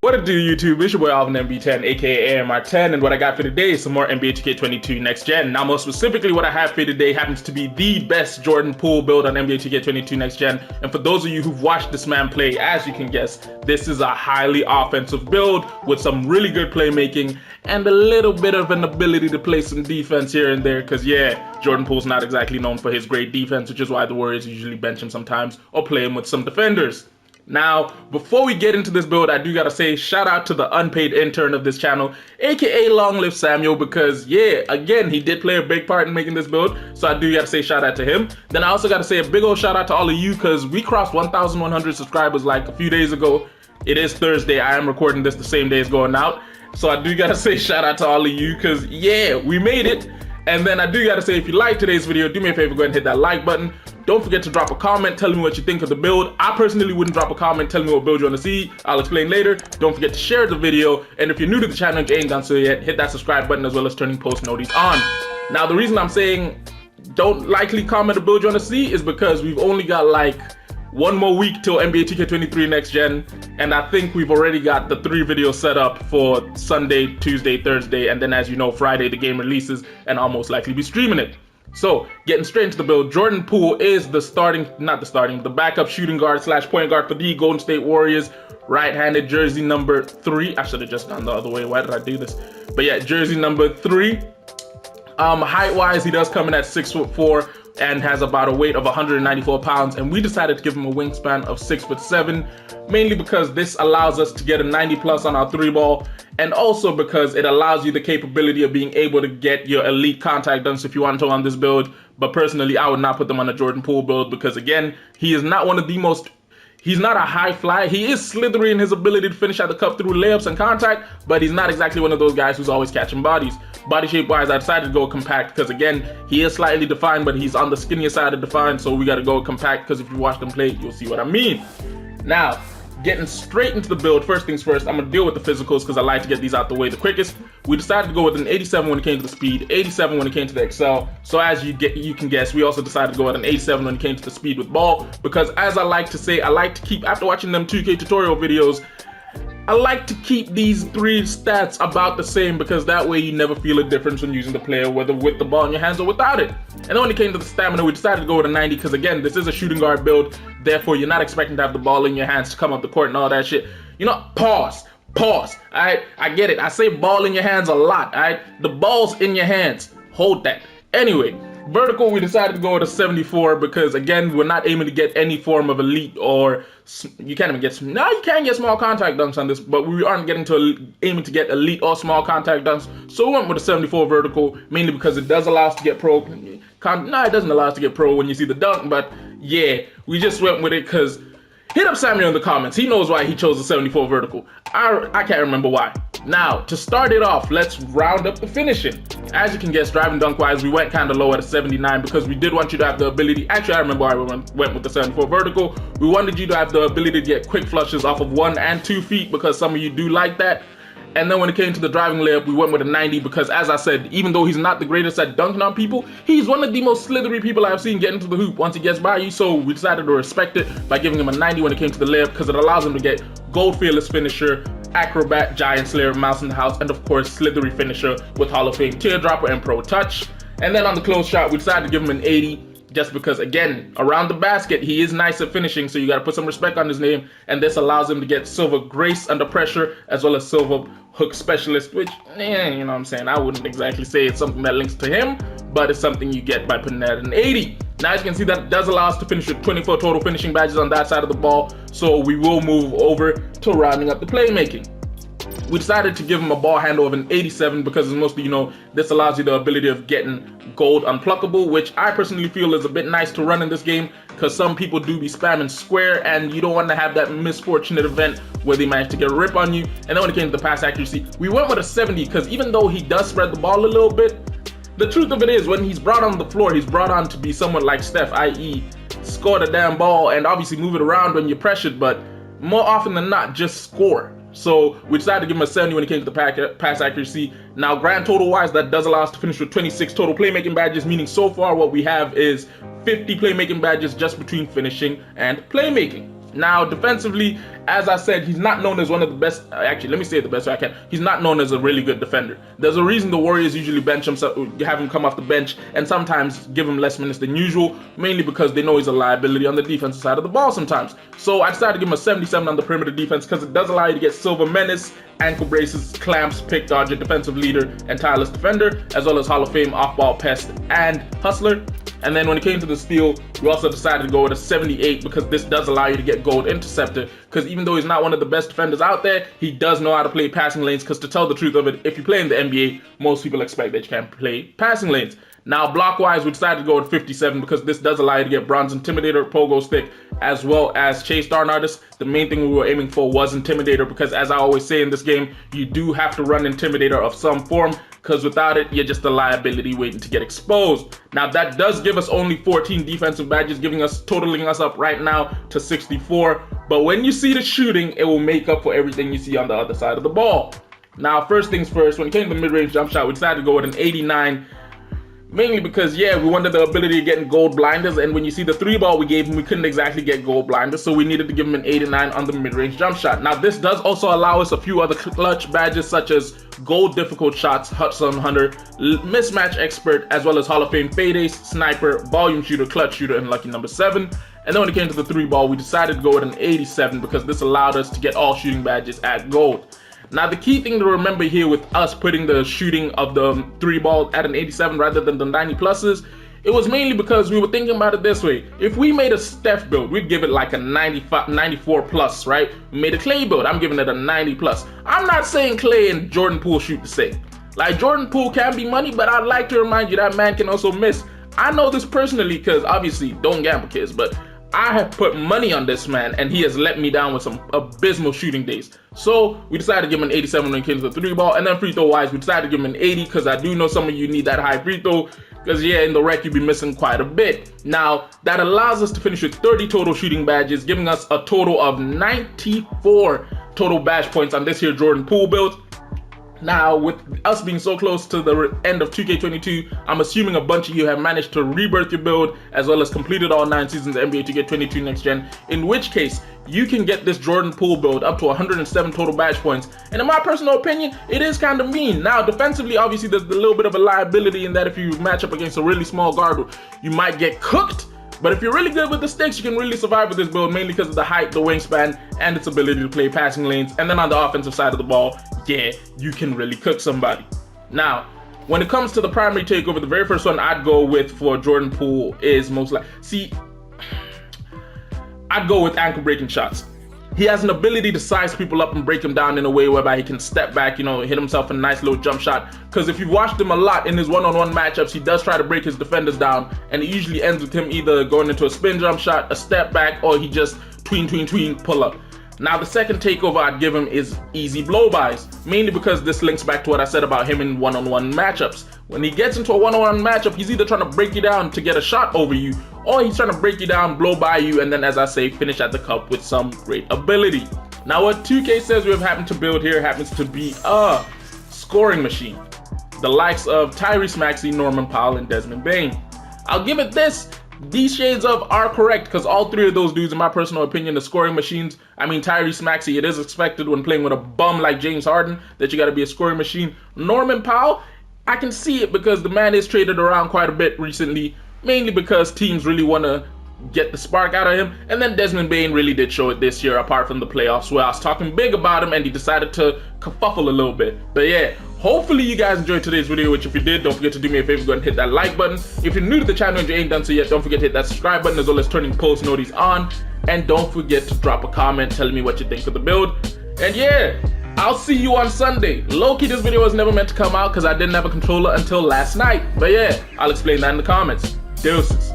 What it do, YouTube? It's your boy Alvin MB10, aka AMR10, and what I got for today is some more NBA 2K22 Next Gen. Now, most specifically, what I have for you today happens to be the best Jorand Poole build on NBA 2K22 Next Gen. And for those of you who've watched this man play, as you can guess, this is a highly offensive build with some really good playmaking and a little bit of an ability to play some defense here and there. Because yeah, Jorand Poole's not exactly known for his great defense, which is why the Warriors usually bench him sometimes or play him with some defenders. Now, before we get into this build, I do gotta say shout out to the unpaid intern of this channel, aka Long Live Samuel, because yeah, again, he did play a big part in making this build, so I do gotta say shout out to him. Then I also gotta say a big old shout out to all of you, because we crossed 1,100 subscribers like a few days ago. It is Thursday, I am recording this the same day it's going out, so I do gotta say shout out to all of you, because yeah, we made it. And then I do gotta say, if you like today's video, do me a favor, go ahead and hit that like button. Don't forget to drop a comment telling me what you think of the build. I personally wouldn't drop a comment telling me what build you want to see. I'll explain later. Don't forget to share the video. And if you're new to the channel and you ain't done so yet, hit that subscribe button as well as turning post notifications on. Now, the reason I'm saying don't likely comment a build you want to see is because we've only got like one more week till NBA 2K23 Next Gen, and I think we've already got the 3 videos set up for Sunday, Tuesday, Thursday, and then as you know, Friday the game releases, and I'll most likely be streaming it. So, getting straight into the build, Jorand Poole is the backup shooting guard slash point guard for the Golden State Warriors. Right-handed, jersey number 3. I should have just gone the other way. Why did I do this? But yeah, jersey number 3. Height-wise, he does come in at 6'4" and has about a weight of 194 pounds. And we decided to give him a wingspan of 6'7", mainly because this allows us to get a 90+ on our 3-ball, and also because it allows you the capability of being able to get your elite contact dunks if you want to on this build. But personally, I would not put them on a Jorand Poole build because again, he is not one of the most, he's not a high flyer. He is slithery in his ability to finish at the cup through layups and contact, but he's not exactly one of those guys who's always catching bodies. Body shape wise, I decided to go compact because again, he is slightly defined, but he's on the skinnier side of defined, so we got to go compact because if you watch them play, you'll see what I mean. Now, getting straight into the build, first things first, I'm gonna deal with the physicals because I like to get these out the way the quickest. We decided to go with an 87 when it came to the speed, 87 when it came to the excel. So as you can guess, we also decided to go with an 87 when it came to the speed with ball, because as I like to say, I like to keep, after watching them 2K tutorial videos, I like to keep these 3 stats about the same, because that way you never feel a difference when using the player, whether with the ball in your hands or without it. And then when it came to the stamina, we decided to go with a 90 because again, this is a shooting guard build, therefore you're not expecting to have the ball in your hands to come up the court and all that shit. You know, pause, alright? I get it, I say ball in your hands a lot, alright? The ball's in your hands, hold that. Anyway, vertical, we decided to go with a 74 because again, we're not aiming to get any form of elite, or you can't even get, no, you can get small contact dunks on this, but we aren't aiming to get elite or small contact dunks. So we went with a 74 vertical, mainly because it does allow us to get pro. No, it doesn't allow us to get pro when you see the dunk, but yeah, we just went with it because, hit up Samuel in the comments. He knows why he chose a 74 vertical. I can't remember why. Now, to start it off, let's round up the finishing. As you can guess, driving dunk wise, we went kind of low at a 79 because we did want you to have the ability. Actually, I remember why we went with the 74 vertical. We wanted you to have the ability to get quick flushes off of 1 and 2 feet because some of you do like that. And then when it came to the driving layup, we went with a 90 because, as I said, even though he's not the greatest at dunking on people, he's one of the most slithery people I've seen get into the hoop once he gets by you. So we decided to respect it by giving him a 90 when it came to the layup because it allows him to get gold fearless finisher, acrobat, giant slayer, mouse in the house, and of course slithery finisher with Hall of Fame teardropper and pro touch. And then on the close shot, we decided to give him an 80. Just because, again, around the basket, he is nice at finishing, so you got to put some respect on his name, and this allows him to get silver grace under pressure, as well as silver hook specialist, which, you know what I'm saying, I wouldn't exactly say it's something that links to him, but it's something you get by putting that at an 80. Now, as you can see, that does allow us to finish with 24 total finishing badges on that side of the ball, so we will move over to rounding up the playmaking. We decided to give him a ball handle of an 87 because, as most of you know, this allows you the ability of getting gold unpluckable, which I personally feel is a bit nice to run in this game because some people do be spamming square and you don't want to have that misfortunate event where they manage to get a rip on you. And then when it came to the pass accuracy, we went with a 70 because even though he does spread the ball a little bit, the truth of it is when he's brought on the floor, he's brought on to be someone like Steph, i.e. score the damn ball and obviously move it around when you're pressured, but more often than not, just score. So we decided to give him a 70 when it came to the pass accuracy. Now, grand total wise, that does allow us to finish with 26 total playmaking badges, meaning so far what we have is 50 playmaking badges just between finishing and playmaking. Now, defensively, as I said, he's not known as one of the best. Actually, let me say it the best way I can. He's not known as a really good defender. There's a reason the Warriors usually bench him, have him come off the bench, and sometimes give him less minutes than usual, mainly because they know he's a liability on the defensive side of the ball sometimes. So I decided to give him a 77 on the perimeter defense because it does allow you to get silver menace, ankle braces, clamps, pick dodger, defensive leader, and tireless defender, as well as Hall of Fame off-ball pest and hustler. And then when it came to the steal, we also decided to go with a 78 because this does allow you to get gold interceptor, because even though he's not one of the best defenders out there, he does know how to play passing lanes, because to tell the truth of it, if you play in the NBA, most people expect that you can play passing lanes. Now, block-wise, we decided to go with 57 because this does allow you to get bronze intimidator, pogo stick, as well as chase down artist. The main thing we were aiming for was intimidator because, as I always say in this game, you do have to run intimidator of some form, because without it, you're just a liability waiting to get exposed. Now, that does give us only 14 defensive badges, totaling us up right now to 64. But when you see the shooting, it will make up for everything you see on the other side of the ball. Now, first things first, when it came to the mid-range jump shot, we decided to go with an 89. Mainly because, yeah, we wanted the ability of getting gold blinders, and when you see the 3-ball we gave him, we couldn't exactly get gold blinders, so we needed to give him an 89 on the mid-range jump shot. Now, this does also allow us a few other clutch badges, such as gold difficult shots, Hudson Hunter, mismatch expert, as well as Hall of Fame fade ace, sniper, volume shooter, clutch shooter, and lucky number 7. And then when it came to the 3-ball, we decided to go with an 87 because this allowed us to get all shooting badges at gold. Now, the key thing to remember here with us putting the shooting of the 3-ball at an 87 rather than the 90 pluses, it was mainly because we were thinking about it this way. If we made a Steph build, we'd give it like a 94 plus, right? We made a Clay build, I'm giving it a 90 plus. I'm not saying Clay and Jordan Poole shoot the same. Like, Jordan Poole can be money, but I'd like to remind you that man can also miss. I know this personally because, obviously, don't gamble, kids, but I have put money on this man, and he has let me down with some abysmal shooting days. So we decided to give him an 87 when it came to the 3-ball, and then free throw wise, we decided to give him an 80 because I do know some of you need that high free throw, because yeah, in the rec you'll be missing quite a bit. Now, that allows us to finish with 30 total shooting badges, giving us a total of 94 total badge points on this here Jorand Poole build. Now, with us being so close to the end of 2K22, I'm assuming a bunch of you have managed to rebirth your build, as well as completed all 9 seasons of NBA 2K22 Next Gen, in which case, you can get this Jorand Poole build up to 107 total badge points. And in my personal opinion, it is kind of mean. Now, defensively, obviously, there's a little bit of a liability in that if you match up against a really small guard, you might get cooked. But if you're really good with the sticks, you can really survive with this build, mainly because of the height, the wingspan, and its ability to play passing lanes. And then on the offensive side of the ball, yeah, you can really cook somebody. Now, when it comes to the primary takeover, the very first one I'd go with for Jorand Poole is most like, I'd go with ankle breaking shots. He has an ability to size people up and break them down in a way whereby he can step back, you know, hit himself a nice little jump shot. Because if you've watched him a lot in his one-on-one matchups, he does try to break his defenders down, and it usually ends with him either going into a spin jump shot, a step back, or he just tween, pull up. Now, the second takeover I'd give him is easy blow-bys, mainly because this links back to what I said about him in one-on-one matchups. When he gets into a one-on-one matchup, he's either trying to break you down to get a shot over you, or he's trying to break you down, blow by you, and then, as I say, finish at the cup with some great ability. Now, what 2K says we have happened to build here happens to be a scoring machine. The likes of Tyrese Maxey, Norman Powell, and Desmond Bane. I'll give it this. These shades of are correct because all 3 of those dudes, in my personal opinion, are scoring machines. I mean, Tyrese Maxey, it is expected when playing with a bum like James Harden that you got to be a scoring machine. Norman Powell, I can see it because the man is traded around quite a bit recently, mainly because teams really want to get the spark out of him. And then Desmond Bane really did show it this year, apart from the playoffs where I was talking big about him and he decided to kerfuffle a little bit. But yeah, hopefully you guys enjoyed today's video, which if you did, don't forget to do me a favor, go ahead and hit that like button. If you're new to the channel and you ain't done so yet, don't forget to hit that subscribe button, as well as turning post notifications on. And don't forget to drop a comment telling me what you think of the build. And yeah, I'll see you on Sunday. Low-key, this video was never meant to come out because I didn't have a controller until last night. But yeah, I'll explain that in the comments. Deuces.